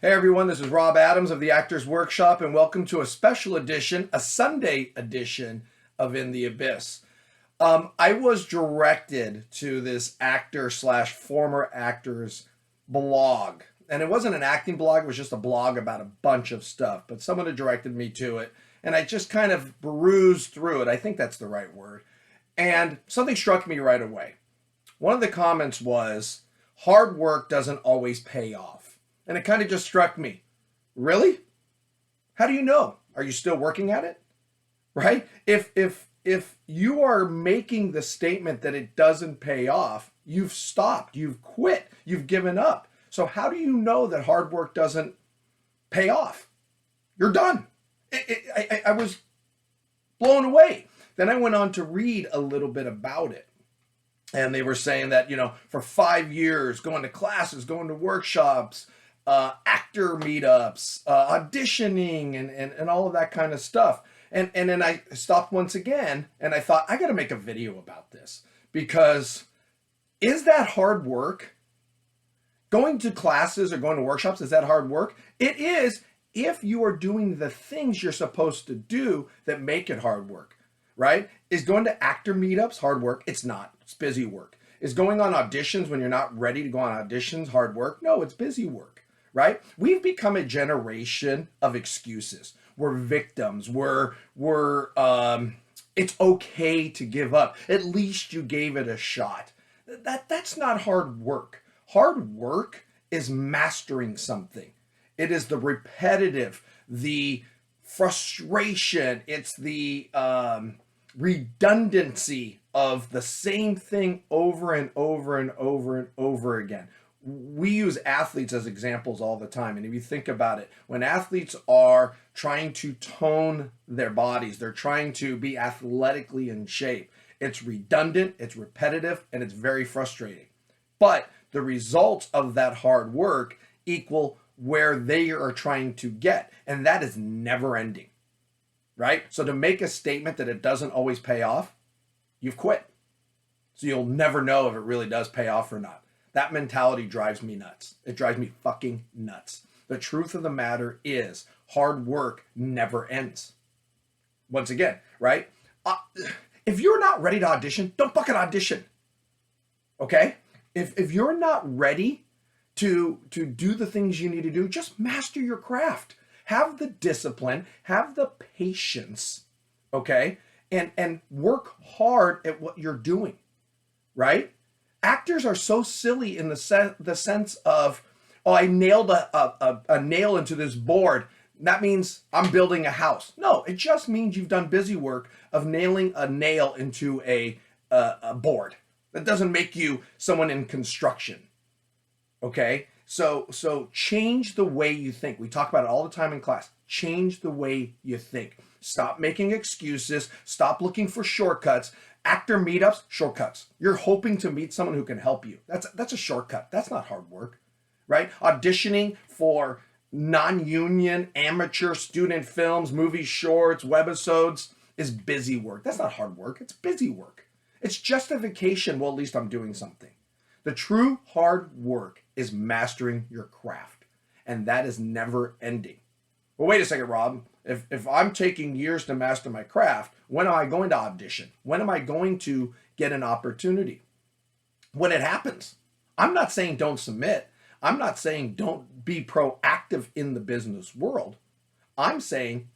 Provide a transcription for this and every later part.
Hey everyone, this is Rob Adams of the Actors Workshop, and welcome to a special edition, a Sunday edition of In the Abyss. I was directed to this actor slash former actor's blog, and it wasn't an acting blog, it was just a blog about a bunch of stuff, but someone had directed me to it, and I just kind of perused through it. I think that's the right word. And something struck me right away. One of the comments was, hard work doesn't always pay off. And it kind of just struck me. Really? How do you know? Are you still working at it? Right? If you are making the statement that it doesn't pay off, you've stopped, you've quit, you've given up. So how do you know that hard work doesn't pay off? You're done. I was blown away. Then I went on to read a little bit about it. And they were saying that, for 5 years, going to classes, going to workshops, actor meetups, auditioning, and all of that kind of stuff. And then I stopped once again, and I thought, I got to make a video about this, because is that hard work? Going to classes or going to workshops, is that hard work? It is, if you are doing the things you're supposed to do that make it hard work, right? Is going to actor meetups hard work? It's not. It's busy work. Is going on auditions when you're not ready to go on auditions hard work? No, it's busy work, right? We've become a generation of excuses. We're victims. It's okay to give up. At least you gave it a shot. That's not hard work. Hard work is mastering something. It is the repetitive, the frustration. It's the redundancy of the same thing over and over and over and over again. We use athletes as examples all the time. And if you think about it, when athletes are trying to tone their bodies, they're trying to be athletically in shape. It's redundant, it's repetitive, and it's very frustrating. But the results of that hard work equal where they are trying to get. And that is never ending, right? So to make a statement that it doesn't always pay off, you've quit. So you'll never know if it really does pay off or not. That mentality drives me nuts. It drives me fucking nuts. The truth of the matter is hard work never ends. Once again, right? If you're not ready to audition, don't fucking audition. Okay? If you're not ready to do the things you need to do, just master your craft. Have the discipline, have the patience, okay? And work hard at what you're doing, right? Actors are so silly in the sense of, oh, I nailed a nail into this board. That means I'm building a house. No, it just means you've done busy work of nailing a nail into a board. That doesn't make you someone in construction, okay? So change the way you think. We talk about it all the time in class. Change the way you think. Stop making excuses. Stop looking for shortcuts. Actor meetups, shortcuts. You're hoping to meet someone who can help you. That's a shortcut. That's not hard work, right? Auditioning for non-union, amateur student films, movies, shorts, webisodes is busy work. That's not hard work. It's busy work. It's justification. Well, at least I'm doing something. The true hard work is mastering your craft, and that is never ending. Well, wait a second, Rob. If I'm taking years to master my craft, when am I going to audition? When am I going to get an opportunity? When it happens. I'm not saying don't submit. I'm not saying don't be proactive in the business world. I'm saying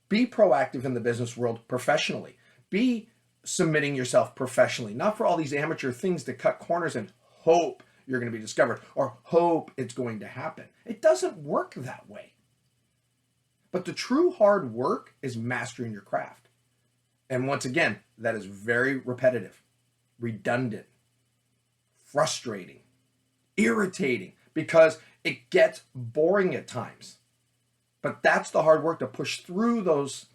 be proactive in the business world professionally. Be submitting yourself professionally, not for all these amateur things to cut corners and hope you're going to be discovered or hope it's going to happen. It doesn't work that way. But the true hard work is mastering your craft. And once again, that is very repetitive, redundant, frustrating, irritating, because it gets boring at times. But that's the hard work, to push through those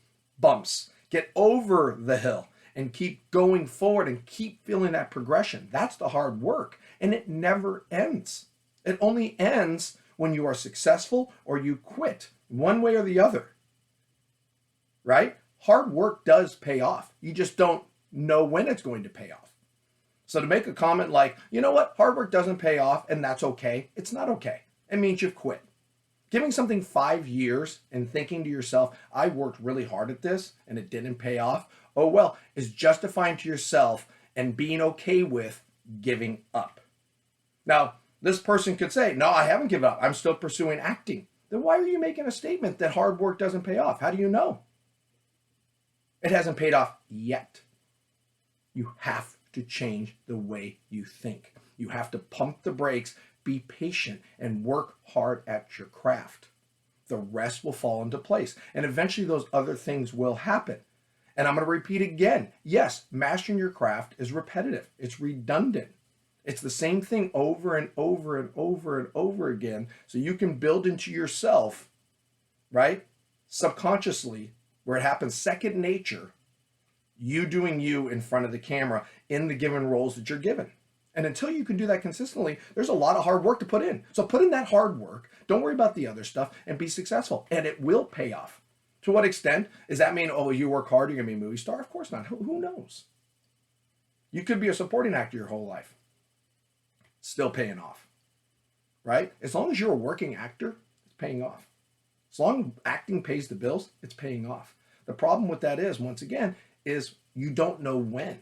bumps, get over the hill, and keep going forward and keep feeling that progression. That's the hard work. And it never ends. It only ends when you are successful or you quit, one way or the other, right? Hard work does pay off. You just don't know when it's going to pay off. So to make a comment like, you know what, hard work doesn't pay off and that's okay, it's not okay. It means you've quit. Giving something 5 years and thinking to yourself, I worked really hard at this and it didn't pay off, oh well, is justifying to yourself and being okay with giving up. Now, this person could say, no, I haven't given up. I'm still pursuing acting. Then why are you making a statement that hard work doesn't pay off? How do you know? It hasn't paid off yet. You have to change the way you think. You have to pump the brakes, be patient, and work hard at your craft. The rest will fall into place. And eventually those other things will happen. And I'm going to repeat again. Yes, mastering your craft is repetitive. It's redundant. It's the same thing over and over and over and over again. So you can build into yourself, right? Subconsciously, where it happens second nature, you doing you in front of the camera in the given roles that you're given. And until you can do that consistently, there's a lot of hard work to put in. So put in that hard work. Don't worry about the other stuff and be successful. And it will pay off. To what extent? Does that mean, oh, you work hard, you're going to be a movie star? Of course not. Who knows? You could be a supporting actor your whole life. Still paying off, right? As long as you're a working actor, it's paying off. As long as acting pays the bills, it's paying off. The problem with that is, once again, is you don't know when.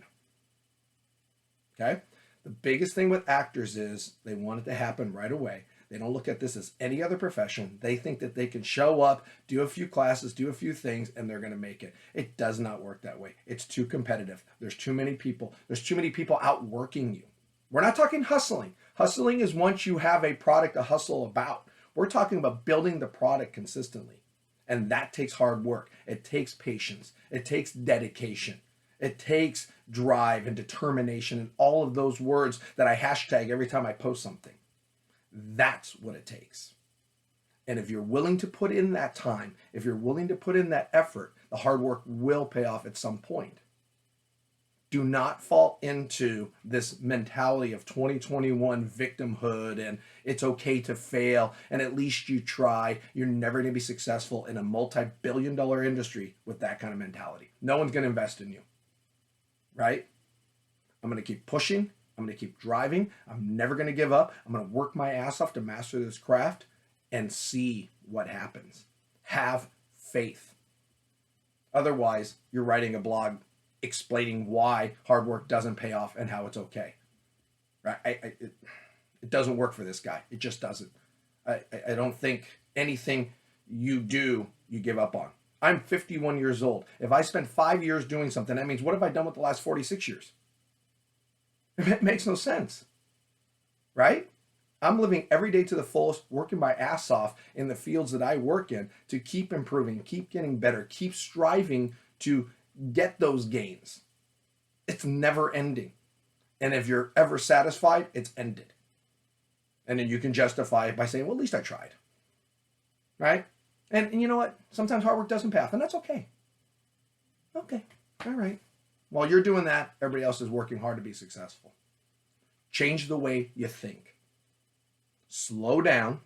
Okay? The biggest thing with actors is they want it to happen right away. They don't look at this as any other profession. They think that they can show up, do a few classes, do a few things, and they're going to make it. It does not work that way. It's too competitive. There's too many people. There's too many people outworking you. We're not talking hustling. Hustling is once you have a product to hustle about. We're talking about building the product consistently. And that takes hard work. It takes patience. It takes dedication. It takes drive and determination and all of those words that I hashtag every time I post something. That's what it takes. And if you're willing to put in that time, if you're willing to put in that effort, the hard work will pay off at some point. Do not fall into this mentality of 2021 victimhood and it's okay to fail and at least you try. You're never going to be successful in a multi-billion-dollar industry with that kind of mentality. No one's going to invest in you, right? I'm going to keep pushing. I'm going to keep driving. I'm never going to give up. I'm going to work my ass off to master this craft and see what happens. Have faith. Otherwise, you're writing a blog explaining why hard work doesn't pay off and how it's okay. Right? It doesn't work for this guy. It just doesn't. I don't think anything you do, you give up on. I'm 51 years old. If I spent 5 years doing something, that means what have I done with the last 46 years? It makes no sense, right? I'm living every day to the fullest, working my ass off in the fields that I work in to keep improving, keep getting better, keep striving to get those gains. It's never ending. And if you're ever satisfied, it's ended. And then you can justify it by saying, well, at least I tried, right? And you know what? Sometimes hard work doesn't pay off, and that's okay. Okay, all right. While you're doing that, everybody else is working hard to be successful. Change the way you think. Slow down.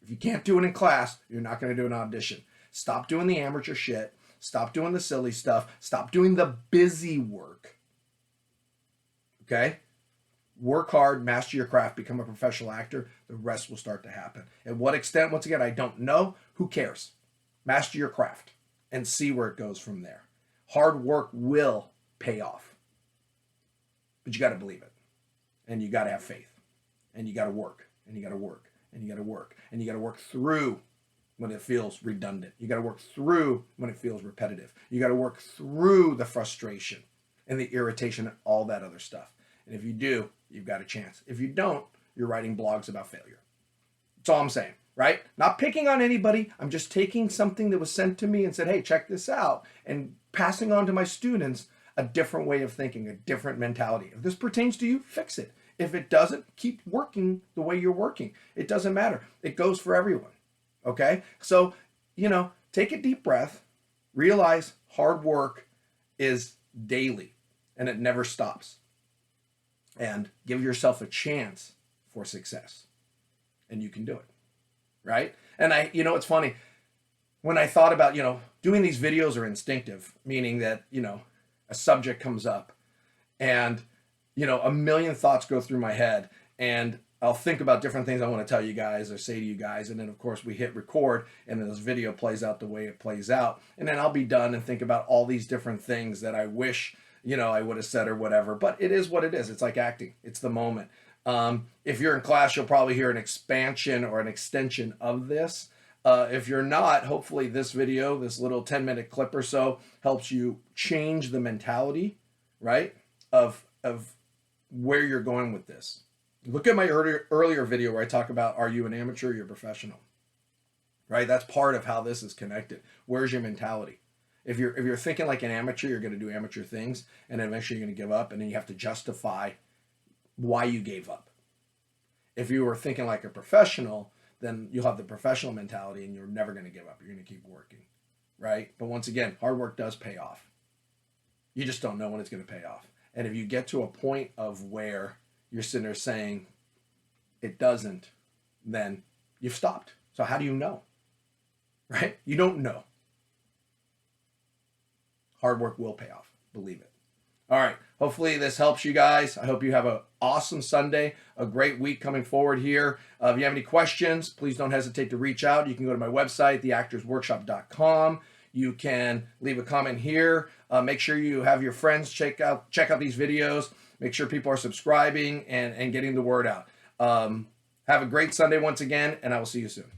If you can't do it in class, you're not going to do an audition. Stop doing the amateur shit. Stop doing the silly stuff. Stop doing the busy work. Okay? Work hard, master your craft, become a professional actor. The rest will start to happen. At what extent, once again, I don't know. Who cares? Master your craft and see where it goes from there. Hard work will pay off. But you got to believe it. And you got to have faith. And you got to work. And you got to work. And you got to work. And you got to work through when it feels redundant. You got to work through when it feels repetitive. You got to work through the frustration and the irritation and all that other stuff. And if you do, you've got a chance. If you don't, you're writing blogs about failure. That's all I'm saying, right? Not picking on anybody. I'm just taking something that was sent to me and said, hey, check this out. And passing on to my students a different way of thinking, a different mentality. If this pertains to you, fix it. If it doesn't, keep working the way you're working. It doesn't matter. It goes for everyone. Okay? So, take a deep breath. Realize hard work is daily and it never stops. And give yourself a chance for success. And you can do it. Right? And it's funny. When I thought about, doing these videos are instinctive, meaning that, a subject comes up and, a million thoughts go through my head and I'll think about different things I want to tell you guys or say to you guys. And then, of course, we hit record and then this video plays out the way it plays out. And then I'll be done and think about all these different things that I wish, I would have said or whatever. But it is what it is. It's like acting. It's the moment. If you're in class, you'll probably hear an expansion or an extension of this. If you're not, hopefully this video, this little 10-minute clip or so, helps you change the mentality, right, of where you're going with this. Look at my earlier video where I talk about, are you an amateur or you're a professional? Right? That's part of how this is connected. Where's your mentality? If you're thinking like an amateur, you're going to do amateur things, and then eventually you're going to give up, and then you have to justify why you gave up. If you were thinking like a professional, then you'll have the professional mentality, and you're never going to give up. You're going to keep working, right? But once again, hard work does pay off. You just don't know when it's going to pay off. And if you get to a point of where you're sitting there saying it doesn't, then you've stopped. So how do you know? Right? You don't know. Hard work will pay off. Believe it. All right. Hopefully this helps you guys. I hope you have an awesome Sunday, a great week coming forward here. If you have any questions, please don't hesitate to reach out. You can go to my website, theactorsworkshop.com. You can leave a comment here. Make sure you have your friends check out these videos. Make sure people are subscribing and getting the word out. Have a great Sunday once again, and I will see you soon.